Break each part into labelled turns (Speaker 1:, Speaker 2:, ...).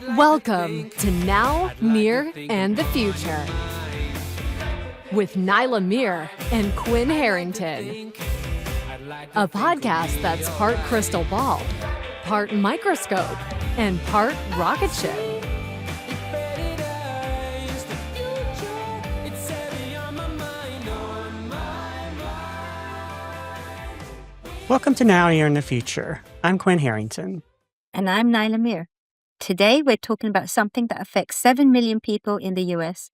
Speaker 1: Welcome to Now, Near, and the Future with Nyla Meir and Quinn Harrington. A podcast that's part crystal ball, part microscope, and part rocket ship.
Speaker 2: Welcome to Now, Near, and the Future. I'm Quinn Harrington.
Speaker 3: And I'm Nyla Meir. Today, we're talking about something that affects 7 million people in the U.S.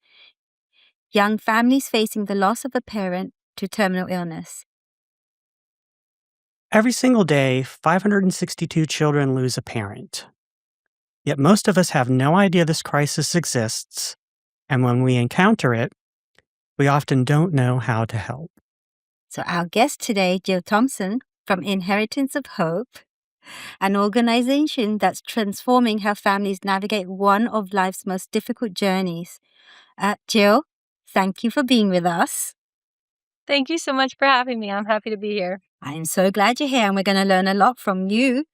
Speaker 3: Young families facing the loss of a parent to terminal illness.
Speaker 2: Every single day, 562 children lose a parent. Yet most of us have no idea this crisis exists, and when we encounter it, we often don't know how to help.
Speaker 3: So our guest today, Jill Thompson from Inheritance of Hope, an organization that's transforming how families navigate one of life's most difficult journeys. Jill, thank you for being with us.
Speaker 4: Thank you so much for having me. I'm happy to be here.
Speaker 3: I am so glad you're here, and we're going to learn a lot from you.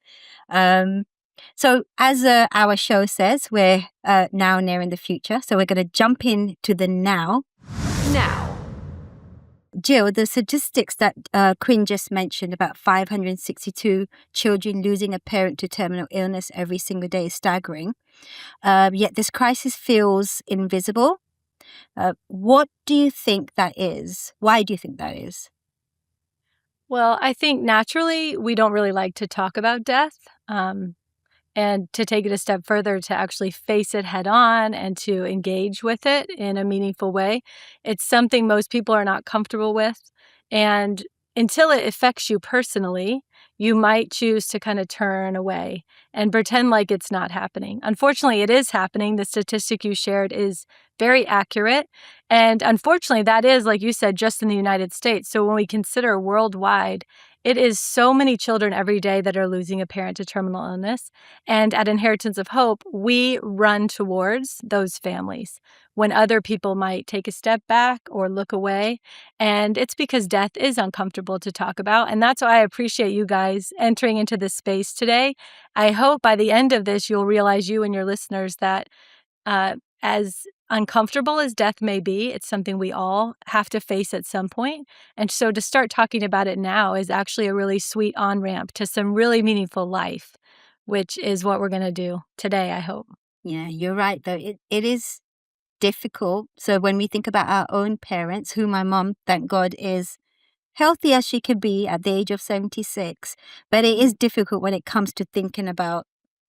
Speaker 3: So as our show says, we're now, near, in the future. So we're going to jump into the now.
Speaker 1: Now.
Speaker 3: Jill, the statistics that Quinn just mentioned about 562 children losing a parent to terminal illness every single day is staggering. Yet this crisis feels invisible. What do you think that is? Why do you think that is?
Speaker 4: Well, I think naturally we don't really like to talk about death. And to take it a step further, to actually face it head on and to engage with it in a meaningful way. It's something most people are not comfortable with. And until it affects you personally, you might choose to kind of turn away and pretend like it's not happening. Unfortunately, it is happening. The statistic you shared is very accurate. And unfortunately, that is, like you said, just in the United States. So when we consider worldwide, it is so many children every day that are losing a parent to terminal illness. And at Inheritance of Hope, we run towards those families when other people might take a step back or look away. And it's because death is uncomfortable to talk about. And that's why I appreciate you guys entering into this space today. I hope by the end of this, you'll realize, you and your listeners, that as uncomfortable as death may be, it's something we all have to face at some point. And so to start talking about it now is actually a really sweet on-ramp to some really meaningful life, which is what we're going to do today, I hope.
Speaker 3: Yeah, you're right, though. It is difficult. So when we think about our own parents, who my mom, thank God, is healthy as she could be at the age of 76, but it is difficult when it comes to thinking about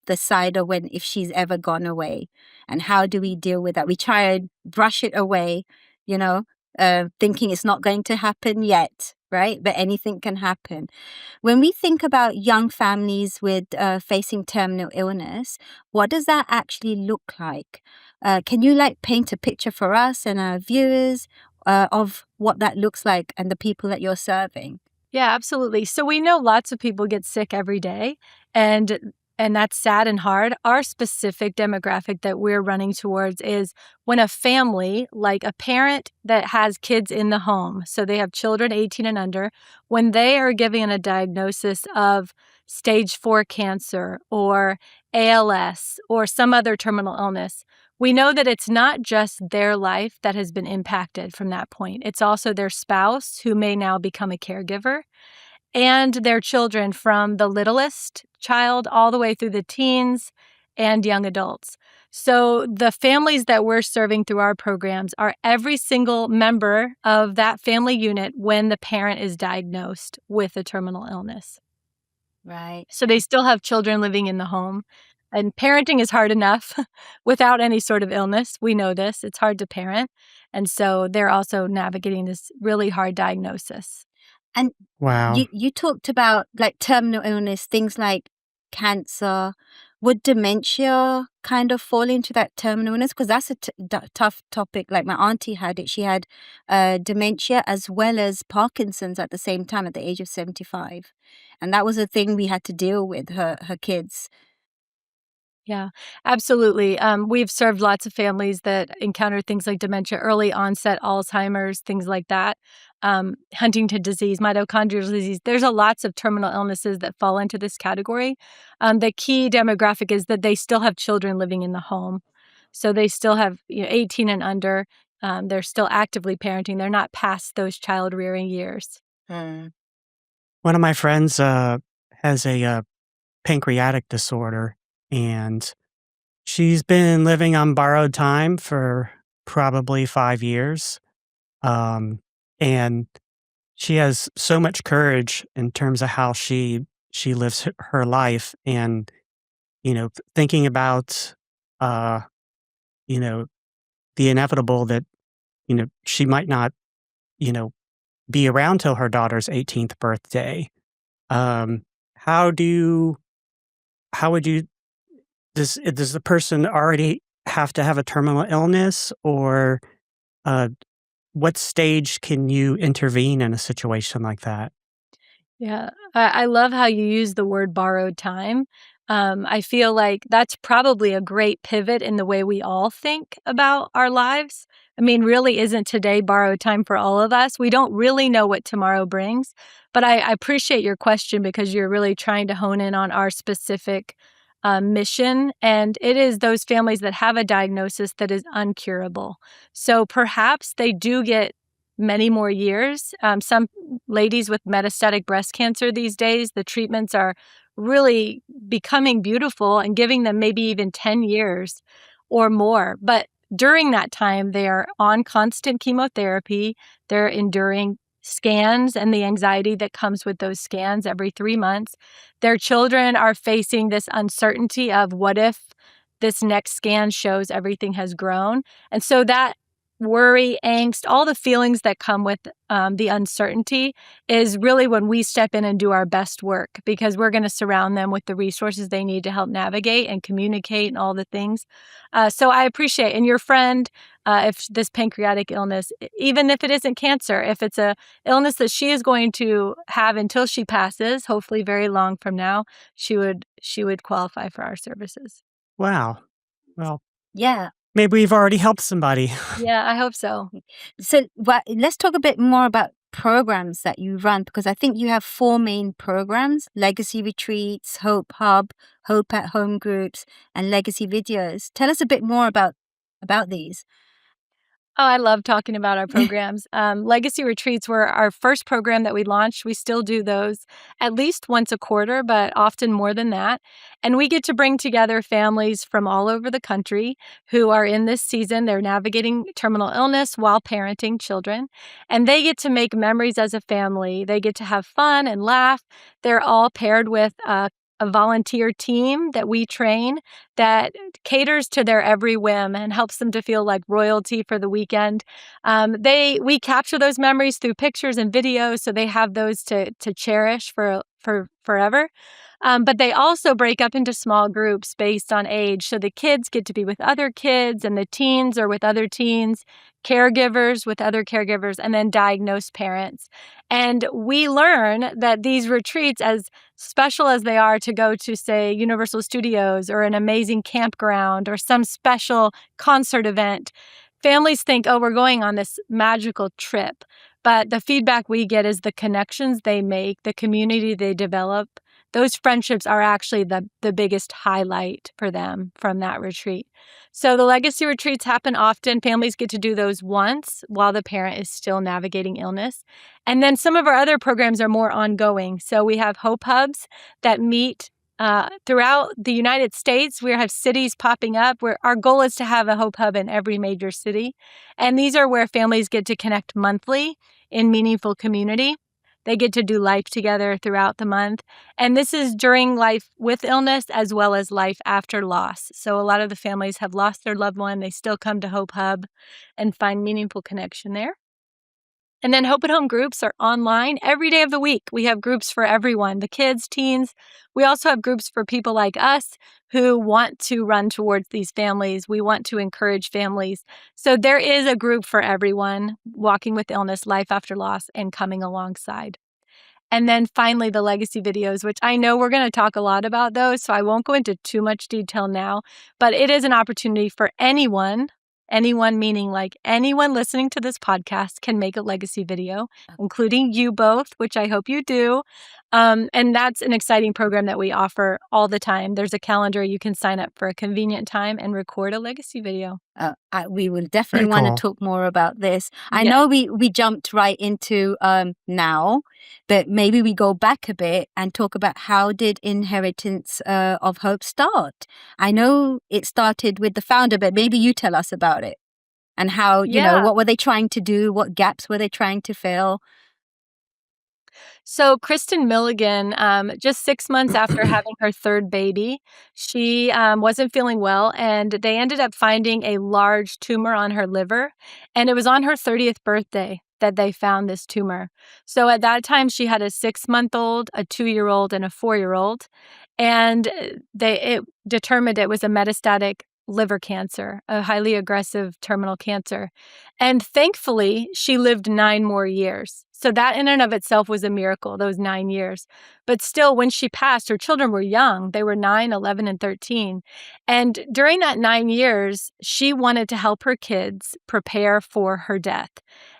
Speaker 3: the side of if she's ever gone away, and how do we deal with that? We try and brush it away, thinking it's not going to happen yet, right? But anything can happen. When we think about young families with facing terminal illness, what does that actually look like? Can you paint a picture for us and our viewers of what that looks like and the people that you're serving?
Speaker 4: Yeah, absolutely. So we know lots of people get sick every day, and that's sad and hard. Our specific demographic that we're running towards is when a family, like a parent that has kids in the home, so they have children 18 and under, when they are given a diagnosis of stage 4 cancer or ALS or some other terminal illness, we know that it's not just their life that has been impacted from that point. It's also their spouse, who may now become a caregiver, and their children, from the littlest child all the way through the teens and young adults. So the families that we're serving through our programs are every single member of that family unit when the parent is diagnosed with a terminal illness.
Speaker 3: Right.
Speaker 4: So they still have children living in the home. And parenting is hard enough without any sort of illness. We know this. It's hard to parent. And so they're also navigating this really hard diagnosis.
Speaker 3: And
Speaker 2: Wow.
Speaker 3: you talked about terminal illness, things like cancer. Would dementia kind of fall into that terminal illness? Because that's a tough topic. Like my auntie had it. She had dementia as well as Parkinson's at the same time at the age of 75. And that was a thing we had to deal with, her kids.
Speaker 4: Yeah, absolutely. We've served lots of families that encounter things like dementia, early onset Alzheimer's, things like that, Huntington disease, mitochondrial disease. There's lots of terminal illnesses that fall into this category. The key demographic is that they still have children living in the home. So they still have 18 and under. They're still actively parenting. They're not past those child rearing years.
Speaker 3: Mm.
Speaker 2: One of my friends has a pancreatic disorder, and she's been living on borrowed time for probably 5 years. And she has so much courage in terms of how she lives her life, and, thinking about, uh, you know, the inevitable that, she might not, you know, be around till her daughter's 18th birthday. Um, how do how would you does the person already have to have a terminal illness, or uh, what stage can you intervene in a situation like that?
Speaker 4: Yeah, I love how you use the word borrowed time. I feel like that's probably a great pivot in the way we all think about our lives. I mean, really, isn't today borrowed time for all of us? We don't really know what tomorrow brings, but I appreciate your question because you're really trying to hone in on our specific mission. And it is those families that have a diagnosis that is uncurable. So perhaps they do get many more years. Some ladies with metastatic breast cancer these days, the treatments are really becoming beautiful and giving them maybe even 10 years or more. But during that time, they are on constant chemotherapy. They're enduring scans and the anxiety that comes with those scans every 3 months. Their children are facing this uncertainty of what if this next scan shows everything has grown. And so that worry, angst, all the feelings that come with the uncertainty is really when we step in and do our best work, because we're going to surround them with the resources they need to help navigate and communicate and all the things. So I appreciate, and your friend, if this pancreatic illness, even if it isn't cancer, if it's a illness that she is going to have until she passes, hopefully very long from now, she would qualify for our services.
Speaker 2: Wow. Well,
Speaker 3: Yeah.
Speaker 2: maybe we've already helped somebody.
Speaker 4: Yeah, I hope so.
Speaker 3: So let's talk a bit more about programs that you run, because I think you have 4 main programs: Legacy Retreats, Hope Hub, Hope at Home groups, and Legacy Videos. Tell us a bit more about these.
Speaker 4: Oh, I love talking about our programs. Legacy Retreats were our first program that we launched. We still do those at least once a quarter, but often more than that. And we get to bring together families from all over the country who are in this season. They're navigating terminal illness while parenting children. And they get to make memories as a family. They get to have fun and laugh. They're all paired with a volunteer team that we train that caters to their every whim and helps them to feel like royalty for the weekend. We capture those memories through pictures and videos, so they have those to cherish for forever. But they also break up into small groups based on age. So the kids get to be with other kids, and the teens are with other teens, caregivers with other caregivers, and then diagnosed parents. And we learn that these retreats, as special as they are to go to, say, Universal Studios or an amazing campground or some special concert event, families think, oh, we're going on this magical trip. But the feedback we get is the connections they make, the community they develop. Those friendships are actually the biggest highlight for them from that retreat. So the legacy retreats happen often. Families get to do those once while the parent is still navigating illness. And then some of our other programs are more ongoing. So we have Hope Hubs that meet throughout the United States. We have cities popping up where our goal is to have a Hope Hub in every major city. And these are where families get to connect monthly in meaningful community. They get to do life together throughout the month. And this is during life with illness as well as life after loss. So a lot of the families have lost their loved one. They still come to Hope Hub and find meaningful connection there. And then Hope at Home groups are online every day of the week. We have groups for everyone, the kids, teens. We also have groups for people like us who want to run towards these families. We want to encourage families. So there is a group for everyone walking with illness, life after loss, and coming alongside. And then finally, the legacy videos, which I know we're going to talk a lot about those, so I won't go into too much detail now, but it is an opportunity for anyone meaning like anyone listening to this podcast can make a legacy video, including you both, which I hope you do. And that's an exciting program that we offer all the time. There's a calendar you can sign up for a convenient time and record a legacy video.
Speaker 3: We will definitely
Speaker 2: Very
Speaker 3: want
Speaker 2: cool.
Speaker 3: to talk more about this. I
Speaker 4: Yeah.
Speaker 3: know we jumped right into now, but maybe we go back a bit and talk about how did Inheritance of Hope start? I know it started with the founder, but maybe you tell us about it and how,
Speaker 4: Yeah.
Speaker 3: what were they trying to do? What gaps were they trying to fill?
Speaker 4: So Kristen Milligan, just 6 months after having her third baby, she wasn't feeling well, and they ended up finding a large tumor on her liver. And it was on her 30th birthday that they found this tumor. So at that time, she had a 6-month-old, a 2-year-old, and a 4-year-old. And it determined it was a metastatic liver cancer, a highly aggressive terminal cancer. And thankfully, she lived 9 more years. So that in and of itself was a miracle, those 9 years. But still, when she passed, her children were young. They were 9, 11, and 13. And during that 9 years, she wanted to help her kids prepare for her death.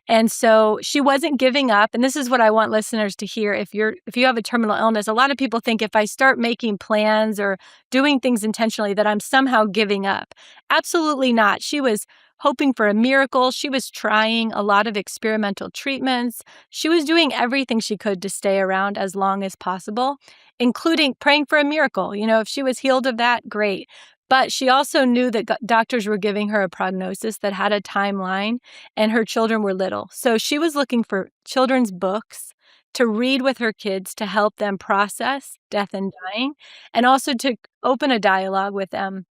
Speaker 4: And so she wasn't giving up. And this is what I want listeners to hear. If you have a terminal illness, a lot of people think if I start making plans or doing things intentionally that I'm somehow giving up. Absolutely not. She was hoping for a miracle. She was trying a lot of experimental treatments. She was doing everything she could to stay around as long as possible, including praying for a miracle. If she was healed of that, great. But she also knew that doctors were giving her a prognosis that had a timeline, and her children were little. So she was looking for children's books to read with her kids to help them process death and dying, and also to open a dialogue with them.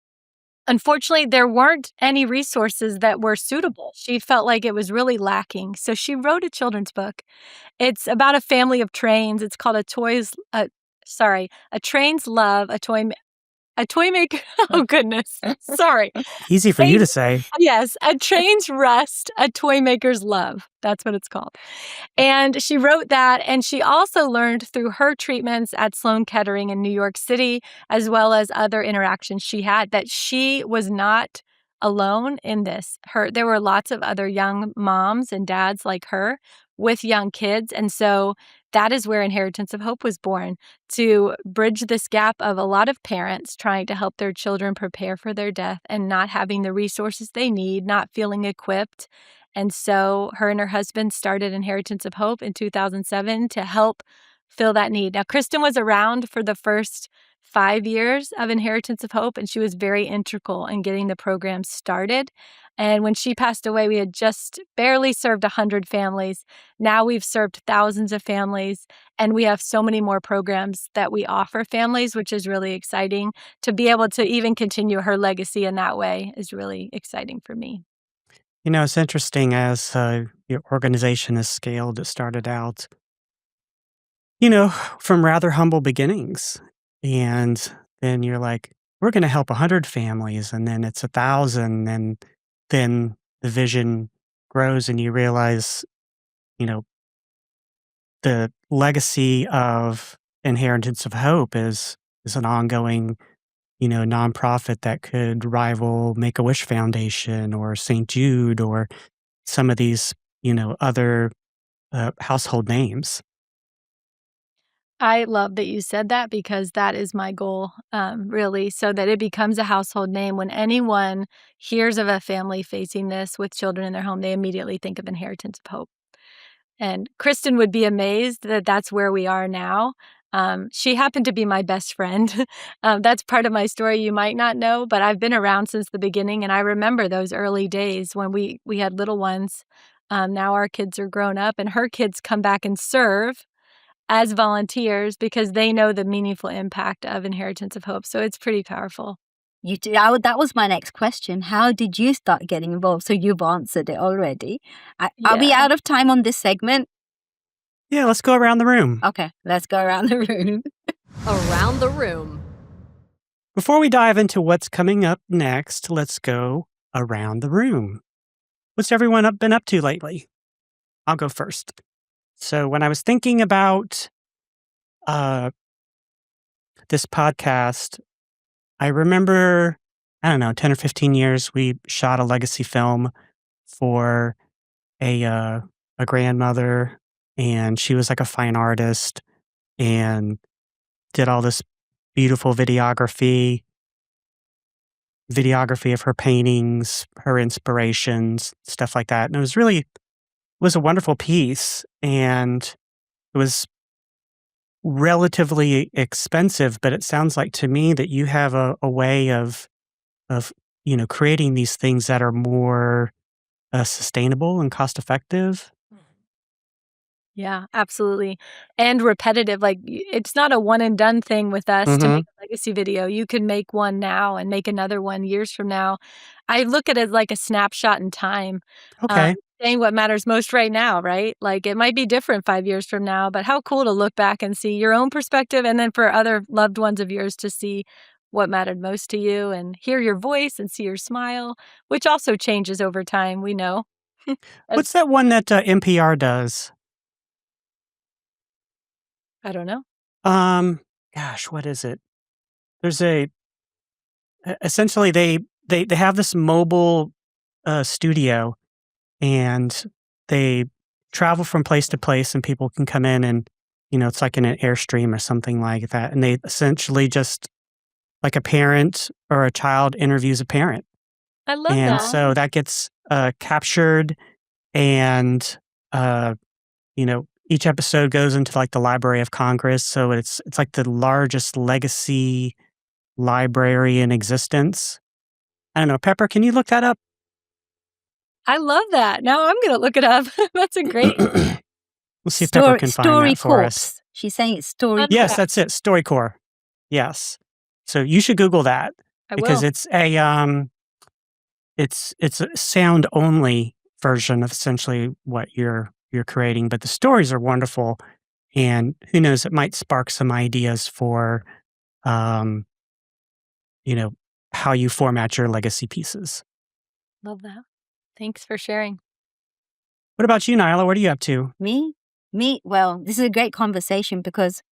Speaker 4: Unfortunately, there weren't any resources that were suitable. She felt like it was really lacking. So she wrote a children's book. It's about a family of trains. It's called A Train's Love, a toy maker. Oh, goodness. Sorry.
Speaker 2: Easy for you to say.
Speaker 4: Yes. A Train's Rust, a toy maker's love. That's what it's called. And she wrote that. And she also learned through her treatments at Sloan Kettering in New York City, as well as other interactions she had, that she was not alone in this. There were lots of other young moms and dads like her with young kids. And so that is where Inheritance of Hope was born, to bridge this gap of a lot of parents trying to help their children prepare for their death and not having the resources they need, not feeling equipped. And so her and her husband started Inheritance of Hope in 2007 to help fill that need. Now, Kristen was around for the first 5 years of Inheritance of Hope, and she was very integral in getting the program started. And when she passed away, we had just barely served 100 families. Now we've served thousands of families, and we have so many more programs that we offer families, which is really exciting. To be able to even continue her legacy in that way is really exciting for me.
Speaker 2: It's interesting as your organization has scaled. It started out, from rather humble beginnings. And then you're like, we're going to help 100 families. And then it's 1,000. And then the vision grows and you realize, the legacy of Inheritance of Hope is an ongoing, nonprofit that could rival Make-A-Wish Foundation or St. Jude or some of these, other household names.
Speaker 4: I love that you said that, because that is my goal, really, so that it becomes a household name. When anyone hears of a family facing this with children in their home, they immediately think of Inheritance of Hope. And Kristen would be amazed that that's where we are now. She happened to be my best friend. That's part of my story you might not know, but I've been around since the beginning, and I remember those early days when we had little ones. Now our kids are grown up, and her kids come back and serve as volunteers because they know the meaningful impact of Inheritance of Hope. So it's pretty powerful.
Speaker 3: That was my next question. How did you start getting involved? So you've answered it already. Are we out of time on this segment?
Speaker 2: Yeah, let's go around the room.
Speaker 3: Okay, let's go around the room.
Speaker 1: Around the room.
Speaker 2: Before we dive into what's coming up next, let's go around the room. What's everyone been up to lately? I'll go first. So when I was thinking about uh, this podcast, I remember, I don't know, 10 or 15 years, we shot a legacy film for a grandmother, and she was like a fine artist and did all this beautiful videography of her paintings, her inspirations, stuff like that. And it was a wonderful piece, and it was relatively expensive, but it sounds like to me that you have a way of creating these things that are more sustainable and cost effective.
Speaker 4: Yeah, absolutely. And repetitive. Like, it's not a one and done thing with us to
Speaker 2: Hmm.
Speaker 4: make a legacy video. You can make one now and make another one years from now. I look at it like a snapshot in time, um,
Speaker 2: Okay.
Speaker 4: saying what matters most right now, right? Like, it might be different 5 years from now, but how cool to look back and see your own perspective, and then for other loved ones of yours to see what mattered most to you and hear your voice and see your smile, which also changes over time, we know.
Speaker 2: What's that one that NPR does?
Speaker 4: I don't know.
Speaker 2: Um, Gosh, what is it? There's essentially they have this mobile studio, and they travel from place to place, and people can come in, and it's like in an airstream or something like that, and they essentially just, like, a parent or a child interviews a parent,
Speaker 4: I love
Speaker 2: and
Speaker 4: that.
Speaker 2: so that gets captured, and each episode goes into like the Library of Congress, so it's like the largest legacy library in existence. I don't know, Pepper, can you look that up?
Speaker 4: I love that. Now I'm gonna look it up. That's a great
Speaker 2: We'll see if Pepper can find
Speaker 3: Story
Speaker 2: that for us.
Speaker 3: Corpse. She's saying it's Story
Speaker 4: Yeah.
Speaker 2: Yes,
Speaker 3: Corpse.
Speaker 2: that's it, StoryCorps. Yes. So you should Google that
Speaker 4: I
Speaker 2: because
Speaker 4: will.
Speaker 2: it's a sound only version of essentially what you're creating, but the stories are wonderful, and who knows, it might spark some ideas for um, you know, how you format your legacy pieces.
Speaker 4: Love that. Thanks for sharing.
Speaker 2: What about you, Nyla? What are you up to?
Speaker 3: Me? Well, this is a great conversation because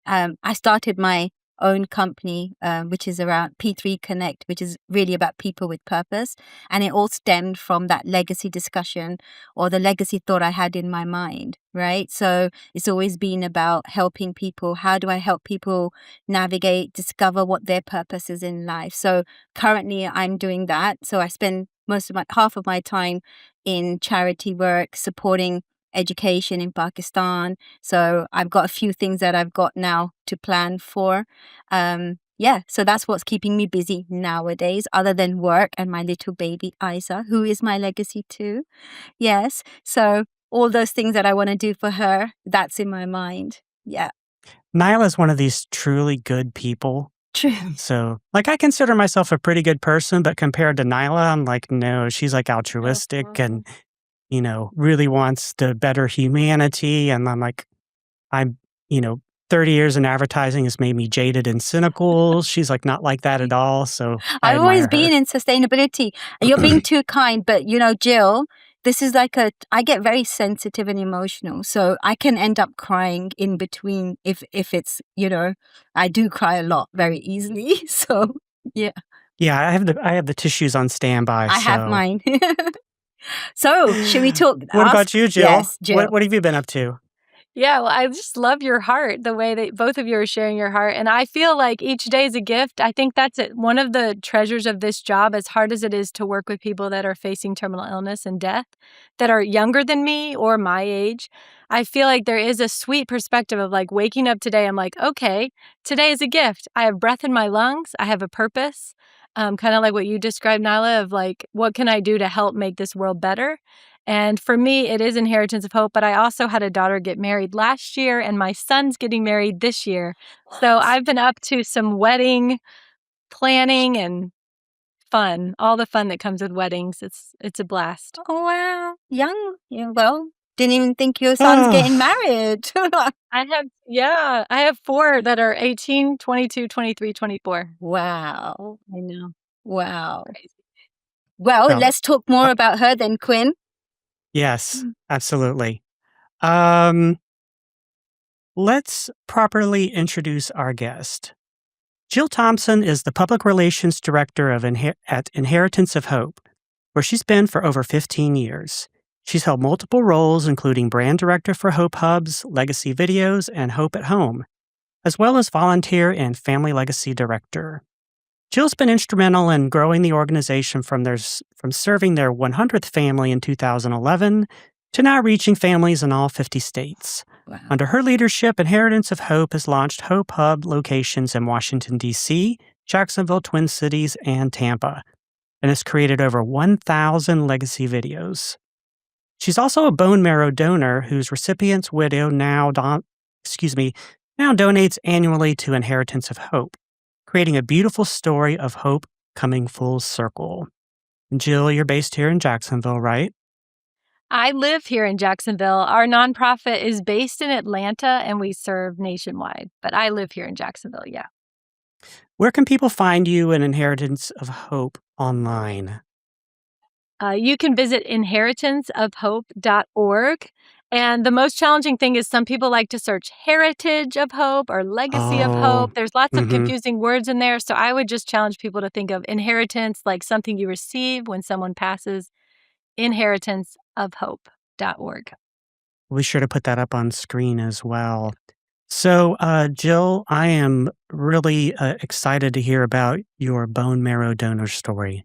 Speaker 3: I started my own company, which is around P3 Connect, which is really about people with purpose. And it all stemmed from that legacy discussion or the legacy thought I had in my mind, right? So it's always been about helping people. How do I help people navigate, discover what their purpose is in life? So currently I'm doing that. So I spend half of my time in charity work, supporting education in Pakistan. So I've got a few things that I've got now to plan for. So that's what's keeping me busy nowadays, other than work and my little baby Isa, who is my legacy too. Yes. So all those things that I want to do for her, that's in my mind. Yeah.
Speaker 2: Nyla is one of these truly good people.
Speaker 3: True.
Speaker 2: So, like, I consider myself a pretty good person, but compared to Nyla, I'm like, no, she's like altruistic and, really wants to better humanity. And I'm like, I'm, 30 years in advertising has made me jaded and cynical. She's like not like that at all. So I
Speaker 3: I've always
Speaker 2: admire
Speaker 3: been
Speaker 2: her.
Speaker 3: in sustainability. You're being too kind, but Jill, this is I get very sensitive and emotional. So I can end up crying in between if it's, I do cry a lot very easily. So yeah.
Speaker 2: Yeah, I have the tissues on standby.
Speaker 3: I have
Speaker 2: So
Speaker 3: mine. So should we talk?
Speaker 2: what about you, Jill?
Speaker 3: Yes, Jill.
Speaker 2: What have you been up to?
Speaker 4: Yeah, well, I just love your heart, the way that both of you are sharing your heart. And I feel like each day is a gift. I think that's it. One of the treasures of this job, as hard as it is to work with people that are facing terminal illness and death, that are younger than me or my age, I feel like there is a sweet perspective of like waking up today. I'm like, okay, today is a gift. I have breath in my lungs. I have a purpose. Kind of like what you described, Nyla, of like, what can I do to help make this world better? And for me, it is Inheritance of Hope, but I also had a daughter get married last year, and my son's getting married this year. So I've been up to some wedding planning and fun, all the fun that comes with weddings. It's a blast.
Speaker 3: Oh wow, young. Yeah, well, didn't even think your son's getting married.
Speaker 4: I have 4 that are 18, 22, 23, 24.
Speaker 3: Wow.
Speaker 4: I know.
Speaker 3: Wow.
Speaker 4: Crazy.
Speaker 3: Well,
Speaker 2: Well,
Speaker 3: let's talk more about her then, Quinn.
Speaker 2: yes, absolutely. Um, let's properly introduce our guest. Jill Thompson is the Public Relations Director at Inheritance of Hope, where she's been for over 15 years. She's held multiple roles, including Brand Director for Hope Hubs, Legacy Videos, and Hope at Home, as well as Volunteer and Family Legacy Director. Jill's been instrumental in growing the organization from serving their 100th family in 2011 to now reaching families in all 50 states.
Speaker 3: Wow.
Speaker 2: Under her leadership, Inheritance of Hope has launched Hope Hub locations in Washington, D.C., Jacksonville, Twin Cities, and Tampa, and has created over 1,000 legacy videos. She's also a bone marrow donor whose recipient's widow now donates annually to Inheritance of Hope, creating a beautiful story of hope coming full circle. Jill, you're based here in Jacksonville, right?
Speaker 4: I live here in Jacksonville. Our nonprofit is based in Atlanta and we serve nationwide, but I live here in Jacksonville, yeah.
Speaker 2: Where can people find you and Inheritance of Hope online?
Speaker 4: You can visit inheritanceofhope.org. And the most challenging thing is some people like to search Heritage of Hope or Legacy of Hope. There's lots of confusing words in there. So I would just challenge people to think of inheritance like something you receive when someone passes, inheritanceofhope.org.
Speaker 2: We'll be sure to put that up on screen as well. So, Jill, I am really excited to hear about your bone marrow donor story.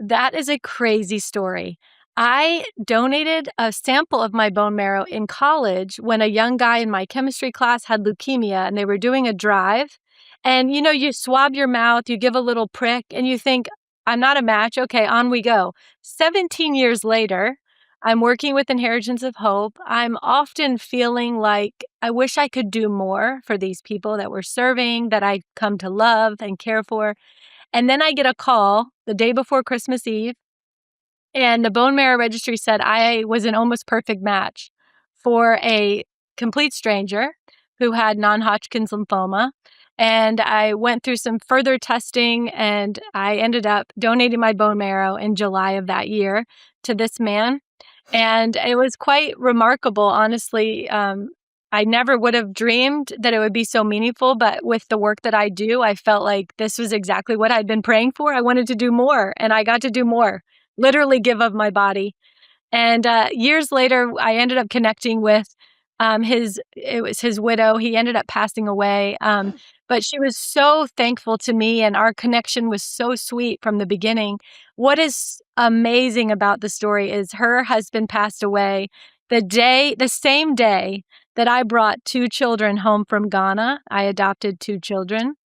Speaker 4: That is a crazy story. I donated a sample of my bone marrow in college when a young guy in my chemistry class had leukemia and they were doing a drive. And, you swab your mouth, you give a little prick, and you think, I'm not a match. Okay, on we go. 17 years later, I'm working with Inheritance of Hope. I'm often feeling like I wish I could do more for these people that we're serving, that I come to love and care for. And then I get a call the day before Christmas Eve, and the bone marrow registry said I was an almost perfect match for a complete stranger who had non-Hodgkin's lymphoma. And I went through some further testing, and I ended up donating my bone marrow in July of that year to this man. And it was quite remarkable, honestly. I never would have dreamed that it would be so meaningful, but with the work that I do, I felt like this was exactly what I'd been praying for. I wanted to do more, and I got to do more, literally give of my body. And years later, I ended up connecting with his widow. He ended up passing away, but she was so thankful to me, and our connection was so sweet from the beginning. What is amazing about the story is her husband passed away the same day that I brought 2 children home from Ghana. I adopted 2 children.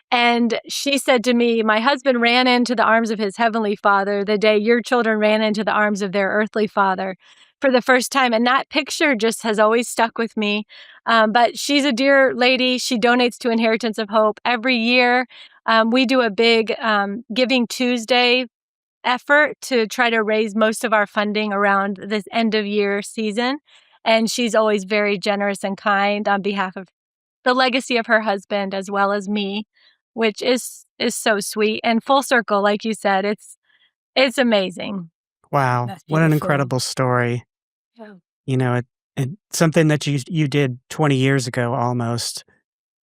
Speaker 4: And she said to me, my husband ran into the arms of his heavenly father the day your children ran into the arms of their earthly father for the first time. And that picture just has always stuck with me. But she's a dear lady. She donates to Inheritance of Hope every year. We do a big Giving Tuesday effort to try to raise most of our funding around this end of year season. And she's always very generous and kind on behalf of the legacy of her husband as well as me, which is so sweet. And full circle, like you said, it's amazing.
Speaker 2: Wow, what an incredible story.
Speaker 4: Yeah.
Speaker 2: It's something that you did 20 years ago almost.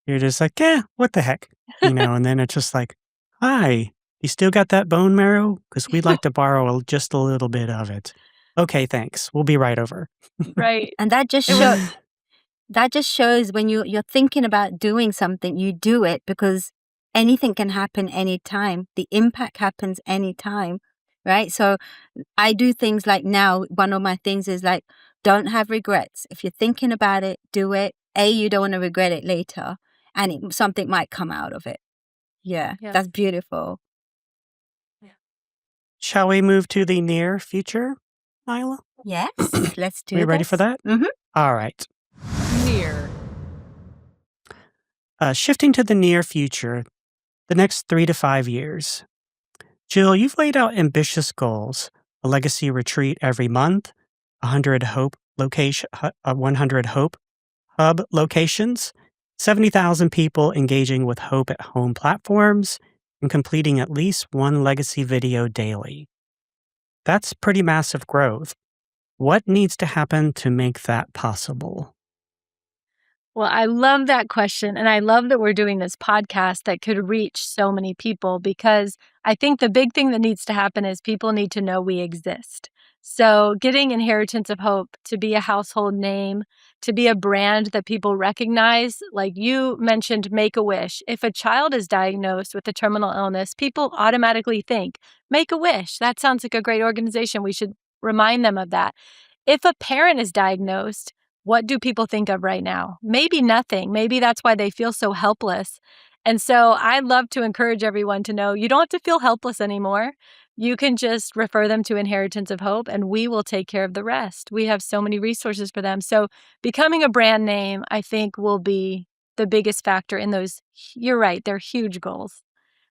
Speaker 2: You're just like, what the heck? And then it's just like, hi, you still got that bone marrow? Because we'd like to borrow just a little bit of it. Okay, thanks. We'll be right over.
Speaker 4: Right.
Speaker 3: And that just shows when you're thinking about doing something, you do it because anything can happen anytime. The impact happens anytime, right? So I do things like now, one of my things is like, don't have regrets. If you're thinking about it, do it. You don't want to regret it later, and something might come out of it. Yeah, that's beautiful.
Speaker 4: Yeah.
Speaker 2: Shall we move to the near future, Nyla?
Speaker 3: Yes, let's do it.
Speaker 2: Are you ready for that?
Speaker 3: Mm-hmm.
Speaker 2: All right.
Speaker 1: Near.
Speaker 2: Shifting to the near future, the next 3 to 5 years. Jill, you've laid out ambitious goals: a legacy retreat every month, 100 Hope Hub locations, 70,000 people engaging with Hope at Home platforms, and completing at least 1 legacy video daily. That's pretty massive growth. What needs to happen to make that possible?
Speaker 4: Well, I love that question. And I love that we're doing this podcast that could reach so many people, because I think the big thing that needs to happen is people need to know we exist. So getting Inheritance of Hope to be a household name, to be a brand that people recognize, like you mentioned, Make-A-Wish. If a child is diagnosed with a terminal illness, people automatically think, Make-A-Wish, that sounds like a great organization. We should remind them of that. If a parent is diagnosed, what do people think of right now? Maybe nothing. Maybe that's why they feel so helpless. And so I love to encourage everyone to know you don't have to feel helpless anymore. You can just refer them to Inheritance of Hope, and we will take care of the rest. We have so many resources for them. So becoming a brand name, I think, will be the biggest factor in those. You're right. They're huge goals,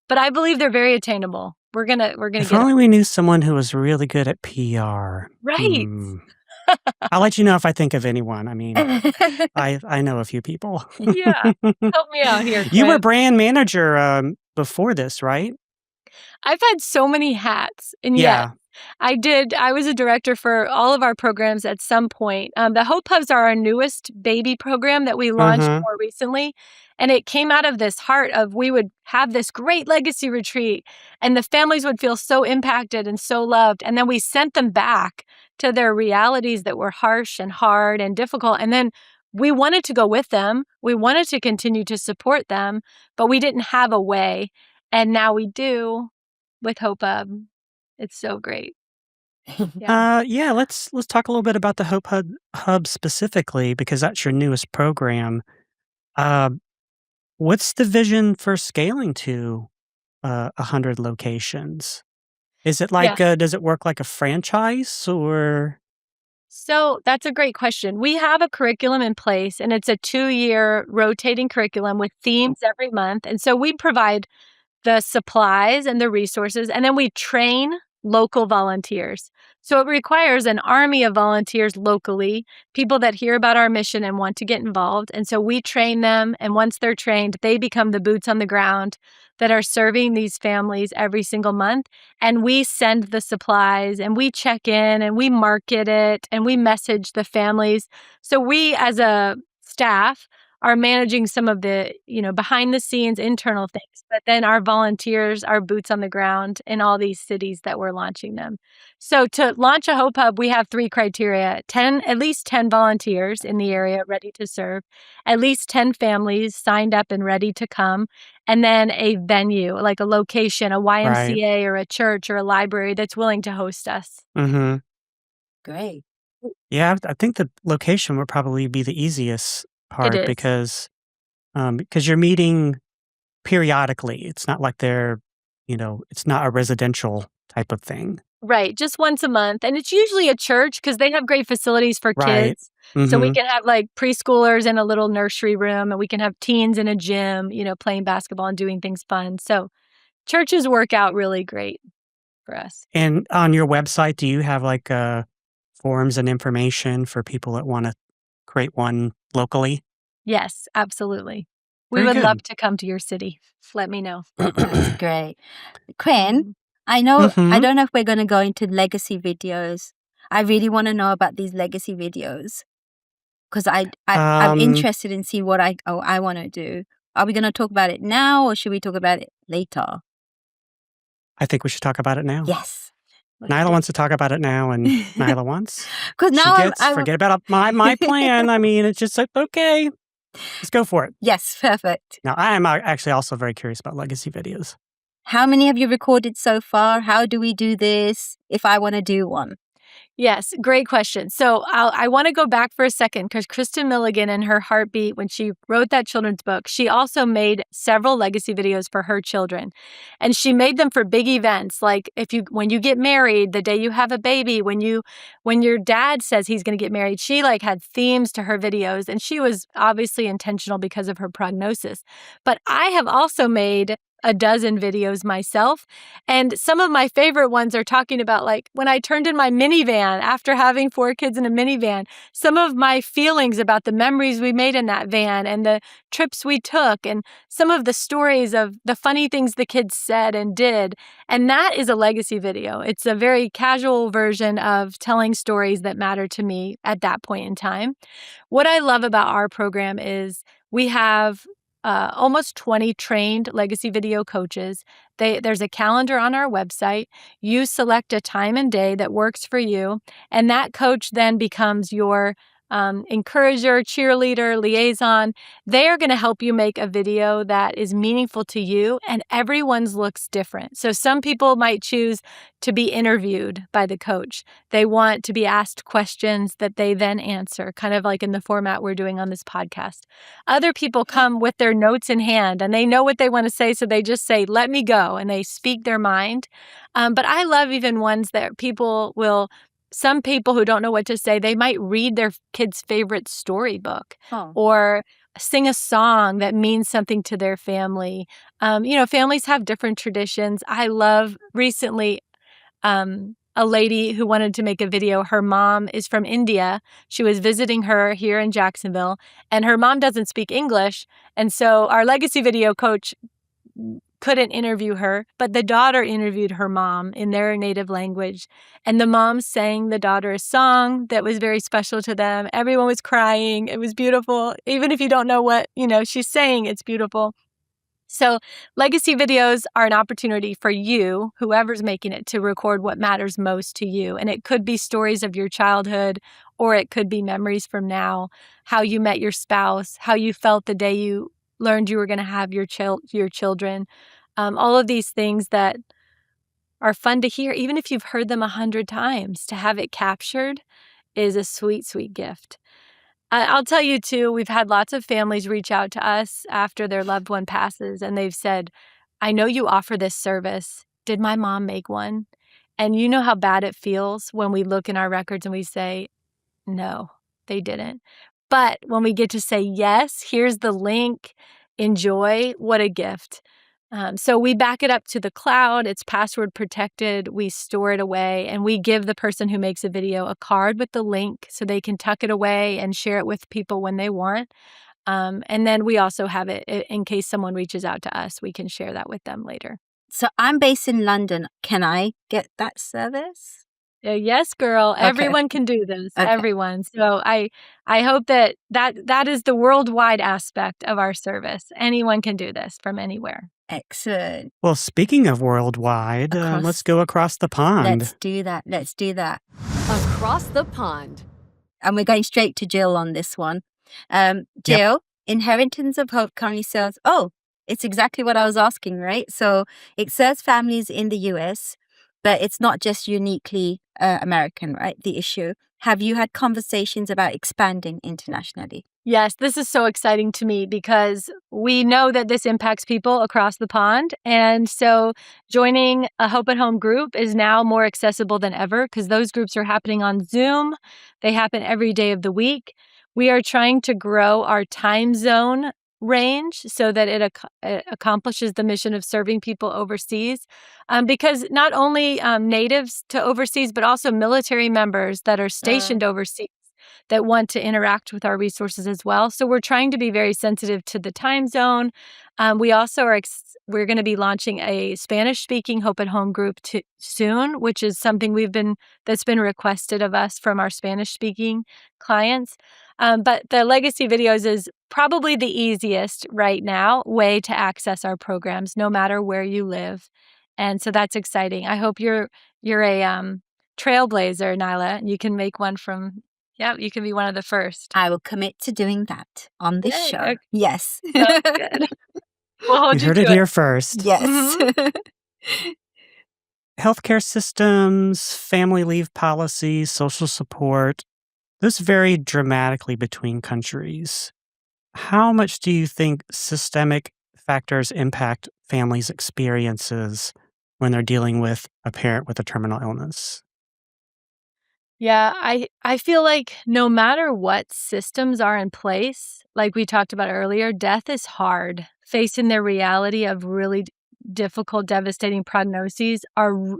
Speaker 4: but I believe they're very attainable. We're gonna
Speaker 2: If
Speaker 4: get
Speaker 2: only we knew someone who was really good at PR.
Speaker 4: right.
Speaker 2: I'll let you know if I think of anyone. I mean, I know a few people.
Speaker 4: Yeah. Help me out here,
Speaker 2: You were
Speaker 4: Quinn.
Speaker 2: brand manager before this, right?
Speaker 4: I've had so many hats, and
Speaker 2: Yeah.
Speaker 4: I was a director for all of our programs at some point. The Hope Hubs are our newest baby program that we launched
Speaker 2: Mm-hmm.
Speaker 4: more recently. And it came out of this heart of we would have this great legacy retreat, and the families would feel so impacted and so loved. And then we sent them back to their realities that were harsh and hard and difficult. And then we wanted to go with them. We wanted to continue to support them, but we didn't have a way. And now we do with Hope Hub. It's so great. Yeah.
Speaker 2: Let's talk a little bit about the Hub specifically, because that's your newest program. Uh, what's the vision for scaling to 100 locations? Is it like does it work like a franchise, or?
Speaker 4: So that's a great question. We have a curriculum in place, and it's a 2-year rotating curriculum with themes every month. And so we provide the supplies and the resources, and then we train local volunteers. So it requires an army of volunteers locally, people that hear about our mission and want to get involved. And so we train them, and once they're trained, they become the boots on the ground that are serving these families every single month. And we send the supplies, and we check in, and we market it, and we message the families. So we, as a staff, are managing some of the, behind the scenes internal things, but then our volunteers are boots on the ground in all these cities that we're launching them. So to launch a Hope Hub, we have 3 criteria: at least 10 volunteers in the area ready to serve, at least 10 families signed up and ready to come, and then a venue, like a location, a YMCA or a church or a library that's willing to host us.
Speaker 2: Mm-hmm.
Speaker 3: Great.
Speaker 2: Yeah, I think the location would probably be the easiest part,
Speaker 4: It is.
Speaker 2: because you're meeting periodically. It's not like it's not a residential type of thing.
Speaker 4: Right, just once a month. And it's usually a church because they have great facilities for
Speaker 2: Right.
Speaker 4: kids. So we
Speaker 2: Mm-hmm.
Speaker 4: can have like preschoolers in a little nursery room, and we can have teens in a gym, playing basketball and doing things fun. So churches work out really great for us.
Speaker 2: And on your website, do you have like forms and information for people that want to create one locally?
Speaker 4: Yes, absolutely. We
Speaker 2: Very
Speaker 4: would
Speaker 2: good.
Speaker 4: love to come to your city. Let me know.
Speaker 3: That's great. Quinn,
Speaker 4: Mhm.
Speaker 3: I know,
Speaker 2: Mhm.
Speaker 3: I don't know if we're going to go into legacy videos. I really want to know about these legacy videos because I'm
Speaker 2: Um,
Speaker 3: interested in seeing what I want to do. Are we going to talk about it now, or should we talk about it later?
Speaker 2: I think we should talk about it now.
Speaker 3: Yes.
Speaker 2: Nyla wants to talk about it now, and Nyla wants.
Speaker 3: Because
Speaker 2: She
Speaker 3: now
Speaker 2: gets, forget about my plan. I mean, it's just like, okay, let's go for it.
Speaker 3: Yes, perfect.
Speaker 2: Now, I am actually also very curious about legacy videos.
Speaker 3: How many have you recorded so far? How do we do this if I want to do one?
Speaker 4: Yes, great question. So I want to go back for a second because Kristen Milligan in her Heartbeat, when she wrote that children's book, she also made several legacy videos for her children. And she made them for big events, like when you get married, the day you have a baby, when your dad says he's going to get married. She had themes to her videos, and she was obviously intentional because of her prognosis. But I have also made a dozen videos myself. And some of my favorite ones are talking about like when I turned in my minivan after having 4 kids in a minivan, some of my feelings about the memories we made in that van and the trips we took and some of the stories of the funny things the kids said and did. And that is a legacy video. It's a very casual version of telling stories that matter to me at that point in time. What I love about our program is we have almost 20 trained legacy video coaches. There's a calendar on our website. You select a time and day that works for you, and that coach then becomes your encourager, cheerleader, liaison. They are going to help you make a video that is meaningful to you, and everyone's looks different. So some people might choose to be interviewed by the coach. They want to be asked questions that they then answer, kind of like in the format we're doing on this podcast. Other people come with their notes in hand, and they know what they want to say, so they just say, "Let me go," and they speak their mind. But I love even ones that some people who don't know what to say, they might read their kid's favorite storybook or sing a song that means something to their family. Families have different traditions. I love recently a lady who wanted to make a video. Her mom is from India. She was visiting her here in Jacksonville, and her mom doesn't speak English. And so our legacy video coach couldn't interview her, but the daughter interviewed her mom in their native language. And the mom sang the daughter a song that was very special to them. Everyone was crying. It was beautiful. Even if you don't know what, she's saying, it's beautiful. So legacy videos are an opportunity for you, whoever's making it, to record what matters most to you. And it could be stories of your childhood, or it could be memories from now, how you met your spouse, how you felt the day you learned you were going to have your children. All of these things that are fun to hear, even if you've heard them 100 times, to have it captured is a sweet, sweet gift. I'll tell you too, we've had lots of families reach out to us after their loved one passes, and they've said, "I know you offer this service. Did my mom make one?" And you know how bad it feels when we look in our records and we say, "No, they didn't." But when we get to say, "Yes, here's the link, enjoy," what a gift. So we back it up to the cloud. It's password protected. We store it away, and we give the person who makes a video a card with the link so they can tuck it away and share it with people when they want. And then we also have it in case someone reaches out to us. We can share that with them later.
Speaker 3: So I'm based in London. Can I get that service?
Speaker 4: Yes, girl.
Speaker 3: Okay.
Speaker 4: Everyone can do this.
Speaker 3: Okay.
Speaker 4: Everyone. So I hope that is the worldwide aspect of our service. Anyone can do this from anywhere.
Speaker 3: Excellent.
Speaker 2: Well, speaking of worldwide, let's go across the pond.
Speaker 3: Let's do that.
Speaker 1: Across the pond.
Speaker 3: And we're going straight to Jill on this one. Jill, Inheritance of Hope currently serves, it's exactly what I was asking, right? So it serves families in the US, but it's not just uniquely American, right? The issue. Have you had conversations about expanding internationally?
Speaker 4: Yes, this is so exciting to me because we know that this impacts people across the pond. And so joining a Hope at Home group is now more accessible than ever because those groups are happening on Zoom. They happen every day of the week. We are trying to grow our time zone range so that it accomplishes the mission of serving people overseas, because not only natives to overseas, but also military members that are stationed overseas that want to interact with our resources as well. So we're trying to be very sensitive to the time zone. We also we're going to be launching a Spanish-speaking Hope at Home group soon, which is something that's been requested of us from our Spanish-speaking clients. But the legacy videos is probably the easiest right now way to access our programs, no matter where you live. And so that's exciting. I hope you're a trailblazer, Nyla. You can make one you can be one of the first.
Speaker 3: I will commit to doing that on this show.
Speaker 4: Okay.
Speaker 3: Yes.
Speaker 4: Sounds good. We'll hold
Speaker 2: You heard it here first.
Speaker 3: Yes.
Speaker 2: Healthcare systems, family leave policies, social support, those vary dramatically between countries. How much do you think systemic factors impact families' experiences when they're dealing with a parent with a terminal illness?
Speaker 4: Yeah, I feel like no matter what systems are in place, like we talked about earlier, death is hard. Facing the reality of really difficult, devastating prognoses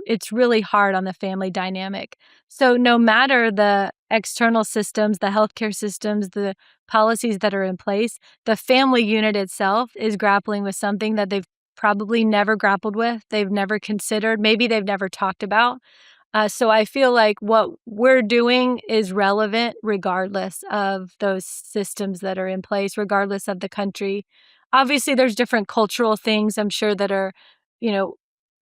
Speaker 4: it's really hard on the family dynamic. So no matter the external systems, the healthcare systems, the policies that are in place, the family unit itself is grappling with something that they've probably never grappled with, they've never considered, maybe they've never talked about. So I feel like what we're doing is relevant regardless of those systems that are in place, regardless of the country. Obviously, there's different cultural things I'm sure that are, you know,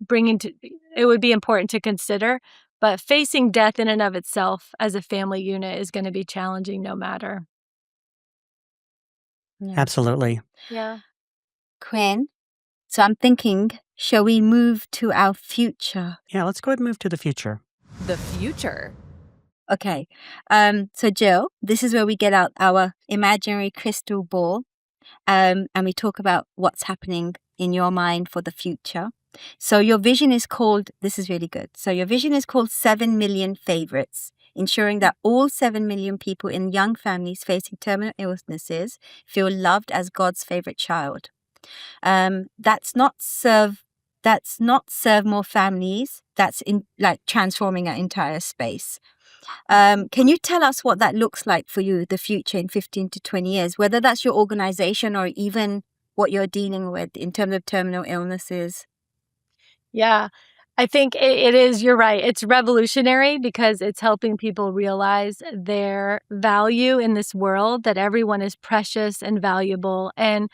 Speaker 4: it would be important to consider. But facing death in and of itself as a family unit is going to be challenging no matter.
Speaker 3: Yeah.
Speaker 2: Absolutely.
Speaker 4: Yeah.
Speaker 3: Quinn, so I'm thinking, shall we move to our future?
Speaker 2: Yeah, let's go ahead and move to the future.
Speaker 1: The future.
Speaker 3: Okay. So Jill, this is where we get out our imaginary crystal ball, and we talk about what's happening in your mind for the future. So your vision is called, this is really good. So your vision is called 7 million favorites, ensuring that all 7 million people in young families facing terminal illnesses feel loved as God's favorite child. That's not serve more families. That's in like transforming our entire space. Can you tell us what that looks like for you, the future in 15 to 20 years, whether that's your organization or even what you're dealing with in terms of terminal illnesses?
Speaker 4: Yeah, I think it is, you're right. It's revolutionary because it's helping people realize their value in this world, that everyone is precious and valuable, and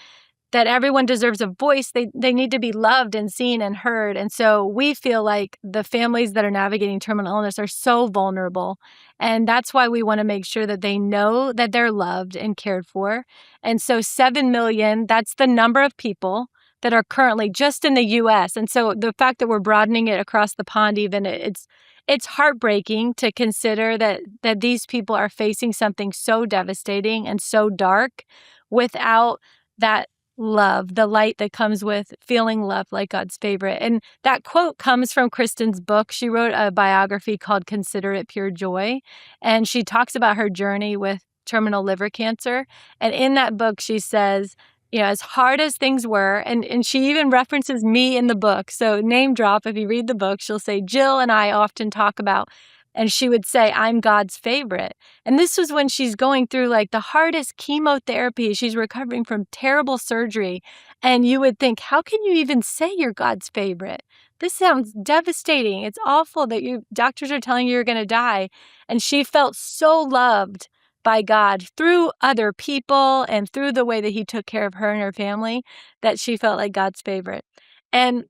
Speaker 4: that everyone deserves a voice. They need to be loved and seen and heard. And so we feel like the families that are navigating terminal illness are so vulnerable. And that's why we want to make sure that they know that they're loved and cared for. And so 7 million, that's the number of people that are currently just in the US. And so the fact that we're broadening it across the pond even, it's heartbreaking to consider that these people are facing something so devastating and so dark without that love, the light that comes with feeling loved like God's favorite. And that quote comes from Kristen's book. She wrote a biography called Consider It Pure Joy. And she talks about her journey with terminal liver cancer. And in that book, she says, you know, as hard as things were, and she even references me in the book. So name drop, if you read the book, she'll say, Jill and I often talk about, and she would say, I'm God's favorite. And this was when she's going through like the hardest chemotherapy. She's recovering from terrible surgery. And you would think, how can you even say you're God's favorite? This sounds devastating. It's awful that doctors are telling you you're going to die. And she felt so loved by God through other people and through the way that he took care of her and her family, that she felt like God's favorite. And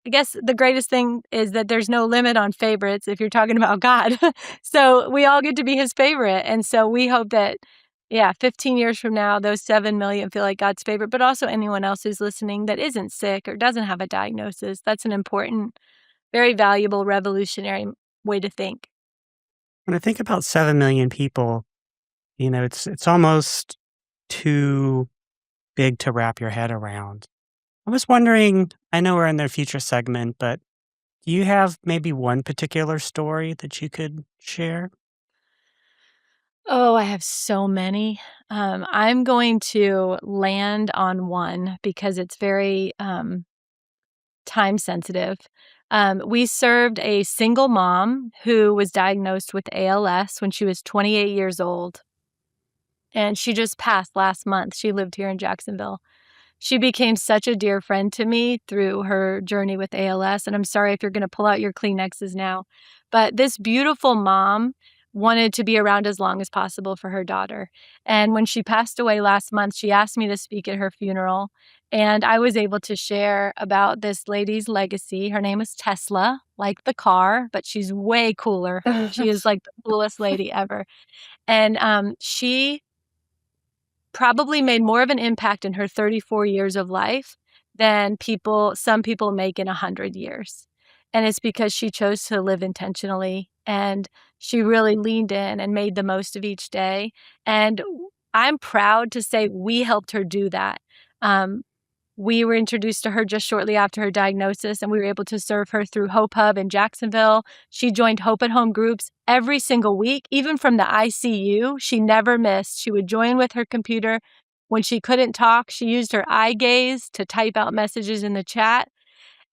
Speaker 4: I guess the greatest thing is that there's no limit on favorites if you're talking about God. So we all get to be his favorite. And so we hope that, 15 years from now, those 7 million feel like God's favorite, but also anyone else who's listening that isn't sick or doesn't have a diagnosis. That's an important, very valuable, revolutionary way to think.
Speaker 2: When I think about 7 million people, you know, it's almost too big to wrap your head around. I was wondering, I know we're in the future segment, but do you have maybe one particular story that you could share?
Speaker 4: Oh, I have so many. I'm going to land on one because it's very time sensitive. We served a single mom who was diagnosed with ALS when she was 28 years old. And she just passed last month. She lived here in Jacksonville. She became such a dear friend to me through her journey with ALS. And I'm sorry if you're going to pull out your Kleenexes now. But this beautiful mom wanted to be around as long as possible for her daughter. And when she passed away last month, she asked me to speak at her funeral. And I was able to share about this lady's legacy. Her name is Tesla, like the car, but she's way cooler. She is like the coolest lady ever. And she probably made more of an impact in her 34 years of life than some people make in 100 years. And it's because she chose to live intentionally, and she really leaned in and made the most of each day. And I'm proud to say we helped her do that. We were introduced to her just shortly after her diagnosis, and we were able to serve her through Hope Hub in Jacksonville. She joined Hope at Home groups every single week, even from the ICU. She never missed. She would join with her computer. When she couldn't talk, she used her eye gaze to type out messages in the chat.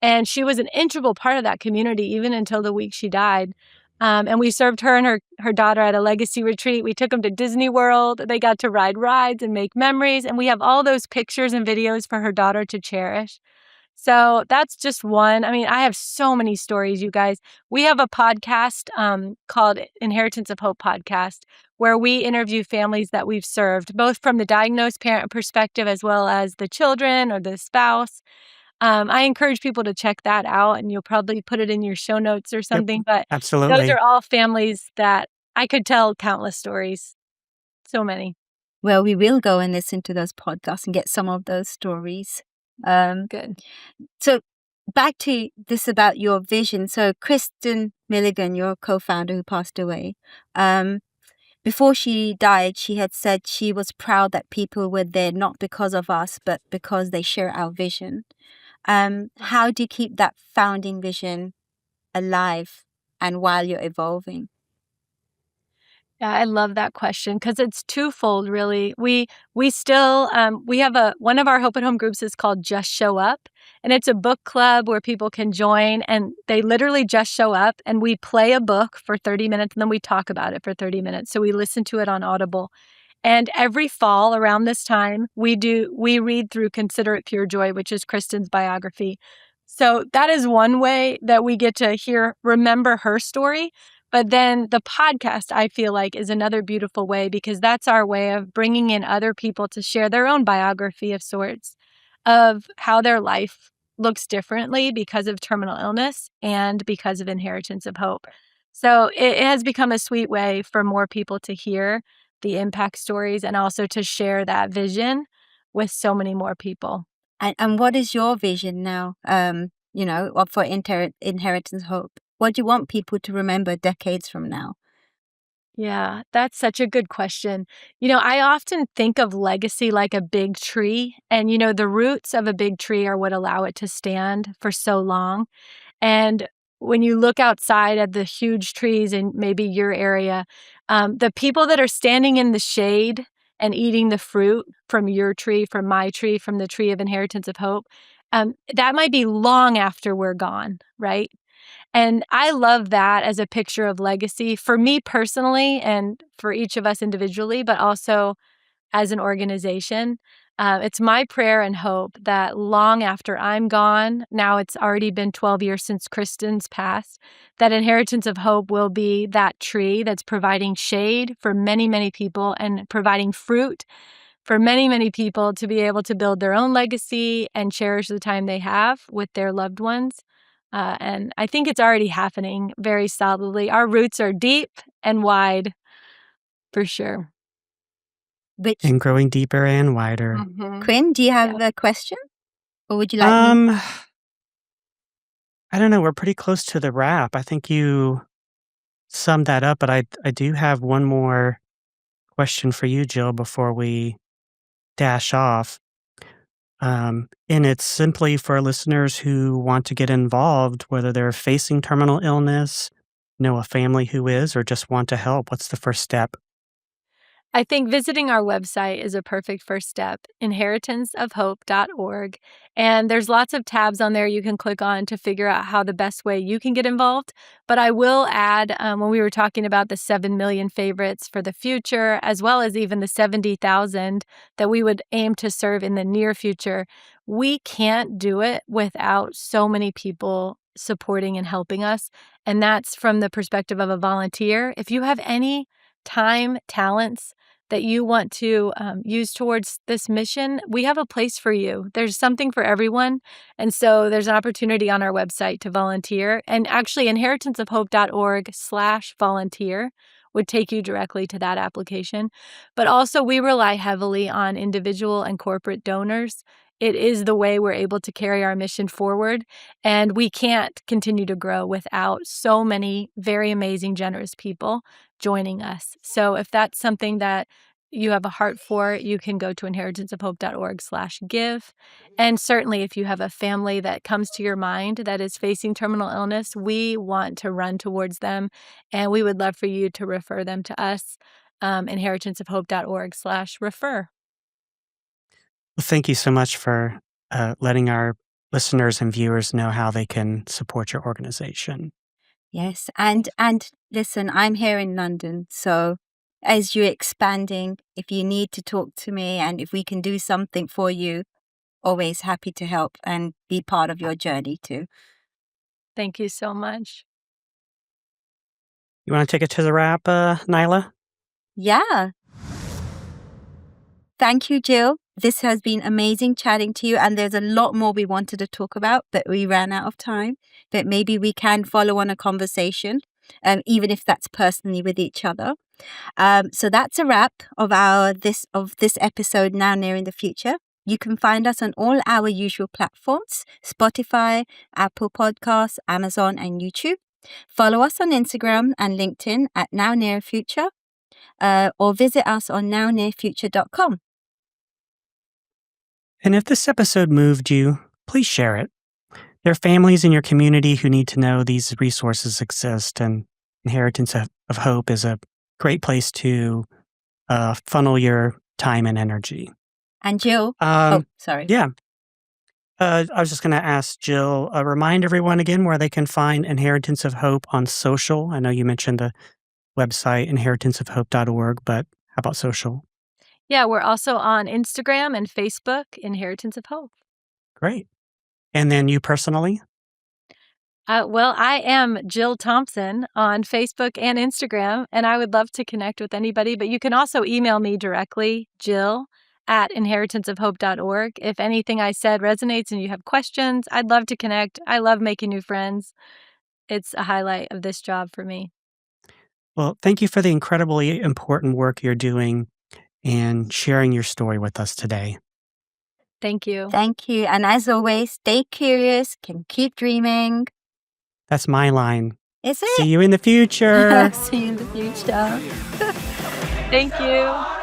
Speaker 4: And she was an integral part of that community, even until the week she died. And we served her and her daughter at a legacy retreat. We took them to Disney World. They got to ride rides and make memories. And we have all those pictures and videos for her daughter to cherish. So that's just one. I mean, I have so many stories, you guys. We have a podcast called Inheritance of Hope Podcast, where we interview families that we've served, both from the diagnosed parent perspective as well as the children or the spouse. I encourage people to check that out, and you'll probably put it in your show notes or something. But those
Speaker 2: Absolutely.
Speaker 4: are all families that I could tell countless stories. So many.
Speaker 3: Well, we will go and listen to those podcasts and get some of those stories.
Speaker 4: Good.
Speaker 3: So back to this about your vision. So Kristen Milligan, your co-founder who passed away, before she died, she had said she was proud that people were there not because of us, but because they share our vision. How do you keep that founding vision alive and while you're evolving?
Speaker 4: Yeah, I love that question because it's twofold, really. We still we have one of our Hope at Home groups is called Just Show Up, and it's a book club where people can join, and they literally just show up, and we play a book for 30 minutes, and then we talk about it for 30 minutes. So we listen to it on Audible. And every fall around this time, we read through Consider It Pure Joy, which is Kristen's biography. So that is one way that we get to remember her story. But then the podcast, I feel like, is another beautiful way because that's our way of bringing in other people to share their own biography of sorts of how their life looks differently because of terminal illness and because of Inheritance of Hope. So it has become a sweet way for more people to hear the impact stories and also to share that vision with so many more people.
Speaker 3: And what is your vision now, for Inheritance Hope? What do you want people to remember decades from now?
Speaker 4: Yeah, that's such a good question. I often think of legacy like a big tree, and the roots of a big tree are what allow it to stand for so long. And when you look outside at the huge trees in maybe your area, the people that are standing in the shade and eating the fruit from your tree, from my tree, from the tree of Inheritance of Hope, that might be long after we're gone, right? And I love that as a picture of legacy for me personally and for each of us individually, but also as an organization. It's my prayer and hope that long after I'm gone, now it's already been 12 years since Kristen's passed, that Inheritance of Hope will be that tree that's providing shade for many, many people and providing fruit for many, many people to be able to build their own legacy and cherish the time they have with their loved ones. And I think it's already happening very solidly. Our roots are deep and wide, for sure.
Speaker 2: And growing deeper and wider.
Speaker 3: Quinn, do you have a question? Or would you like me?
Speaker 2: I don't know. We're pretty close to the wrap. I think you summed that up, but I do have one more question for you, Jill, before we dash off. And it's simply for listeners who want to get involved, whether they're facing terminal illness, know a family who is, or just want to help. What's the first step?
Speaker 4: I think visiting our website is a perfect first step, inheritanceofhope.org. And there's lots of tabs on there you can click on to figure out how the best way you can get involved. But I will add, when we were talking about the 7 million favorites for the future, as well as even the 70,000 that we would aim to serve in the near future, we can't do it without so many people supporting and helping us. And that's from the perspective of a volunteer. If you have any time, talents that you want to use towards this mission, we have a place for you. There's something for everyone. And so there's an opportunity on our website to volunteer. And actually, inheritanceofhope.org/volunteer would take you directly to that application. But also, we rely heavily on individual and corporate donors. It is the way we're able to carry our mission forward. And we can't continue to grow without so many very amazing, generous people joining us. So if that's something that you have a heart for, you can go to inheritanceofhope.org/give. And certainly if you have a family that comes to your mind that is facing terminal illness, we want to run towards them. And we would love for you to refer them to us, inheritanceofhope.org/refer.
Speaker 2: Well, thank you so much for letting our listeners and viewers know how they can support your organization.
Speaker 3: Yes. And listen, I'm here in London. So as you're expanding, if you need to talk to me and if we can do something for you, always happy to help and be part of your journey too.
Speaker 4: Thank you so much.
Speaker 2: You want to take it to the wrap, Nyla?
Speaker 3: Yeah. Thank you, Jill. This has been amazing chatting to you. And there's a lot more we wanted to talk about, but we ran out of time. But maybe we can follow on a conversation, even if that's personally with each other. So that's a wrap of this episode, Now Near in the Future. You can find us on all our usual platforms: Spotify, Apple Podcasts, Amazon, and YouTube. Follow us on Instagram and LinkedIn at Now Near Future, or visit us on nownearfuture.com.
Speaker 2: And if this episode moved you, please share it. There are families in your community who need to know these resources exist, and Inheritance of Hope is a great place to funnel your time and energy.
Speaker 3: And Jill, sorry.
Speaker 2: Yeah. I was just going to ask Jill, remind everyone again where they can find Inheritance of Hope on social. I know you mentioned the website, inheritanceofhope.org, but how about social?
Speaker 4: Yeah, we're also on Instagram and Facebook, Inheritance of Hope.
Speaker 2: Great. And then you personally?
Speaker 4: Well, I am Jill Thompson on Facebook and Instagram, and I would love to connect with anybody, but you can also email me directly, jill@inheritanceofhope.org. If anything I said resonates and you have questions, I'd love to connect. I love making new friends. It's a highlight of this job for me.
Speaker 2: Well, thank you for the incredibly important work you're doing and sharing your story with us today.
Speaker 4: Thank you.
Speaker 3: Thank you. And as always, stay curious, can keep dreaming.
Speaker 2: That's my line.
Speaker 3: Is it?
Speaker 2: See you in the future.
Speaker 3: See you in the future.
Speaker 4: Thank you.